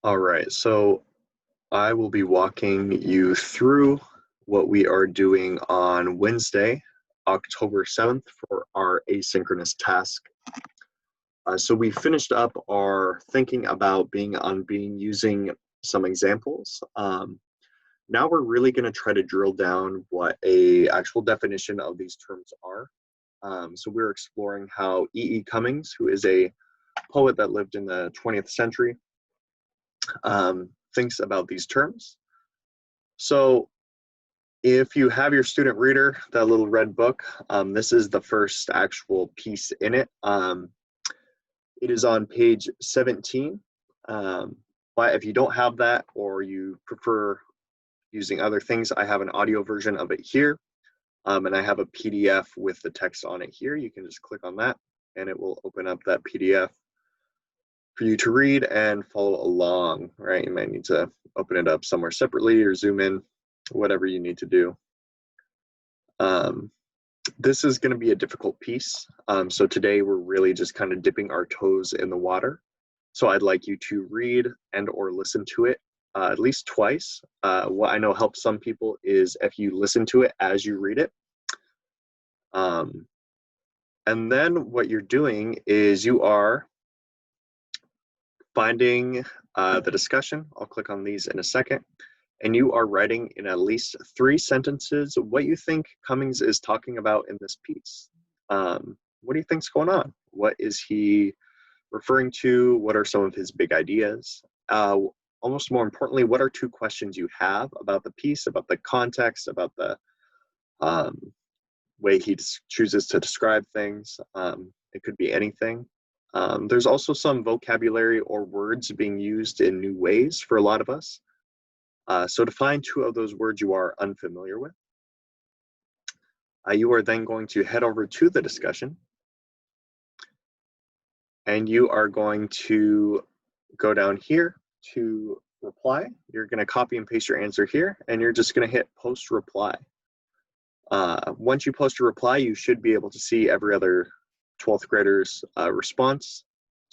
All right, so I will be walking you through what we are doing on Wednesday, October 7th for our asynchronous task. So we finished up our thinking about being using some examples. Now we're really going to try to drill down what a actual definition of these terms are. So we're exploring how E. Cummings, who is a poet that lived in the 20th century, thinks about these terms. So if you have your student reader, that little red book, this is the first actual piece in it. It is on page 17. But if you don't have that or you prefer using other things, I have an audio version of it here. And I have a PDF with the text on it here. You can just click on that and it will open up that PDF for you to read and follow along, right? You might need to open it up somewhere separately or zoom in, whatever you need to do. This is going to be a difficult piece. So today we're really just kind of dipping our toes in the water. So I'd like you to read and or listen to it at least twice. What I know helps some people is if you listen to it as you read it. And then what you're doing is you are finding the discussion. I'll click on these in a second. And you are writing in at least 3 sentences what you think Cummings is talking about in this piece. What do you think's going on? What is he referring to? What are some of his big ideas? Almost more importantly, what are 2 questions you have about the piece, about the context, about the way he chooses to describe things? It could be anything. There's also some vocabulary or words being used in new ways for a lot of us. So to find 2 of those words you are unfamiliar with, you are then going to head over to the discussion and you are going to go down here to reply. You're going to copy and paste your answer here and you're just going to hit post reply. Once you post a reply, you should be able to see every other 12th grader's response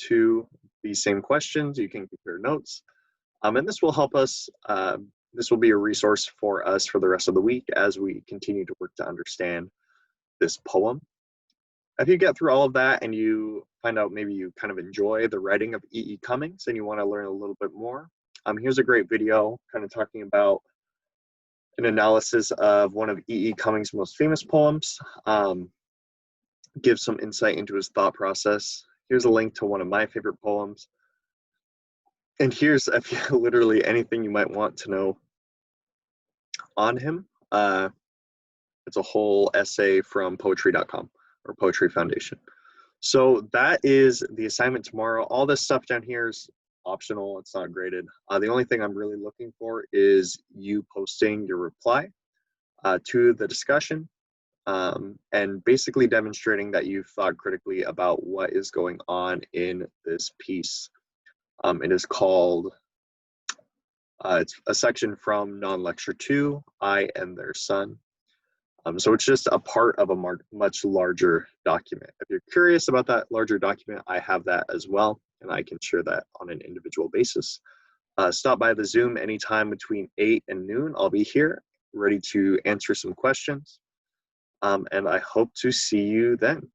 to these same questions. You can compare notes. And this will help us, this will be a resource for us for the rest of the week as we continue to work to understand this poem. If you get through all of that and you find out maybe you kind of enjoy the writing of E. Cummings and you want to learn a little bit more, here's a great video kind of talking about an analysis of one of E. Cummings' most famous poems, gives some insight into his thought process. Here's a link to one of my favorite poems. And here's literally anything you might want to know on him. It's a whole essay from poetry.com or Poetry Foundation. So that is the assignment tomorrow. All this stuff down here is optional. It's not graded. The only thing I'm really looking for is you posting your reply to the discussion and basically demonstrating that you've thought critically about what is going on in this piece. It is called, it's a section from non-lecture 2, I and Their Son. So it's just a part of a much larger document. If you're curious about that larger document, I have that as well, and I can share that on an individual basis. Stop by the Zoom anytime between 8 and noon. I'll be here ready to answer some questions, and I hope to see you then.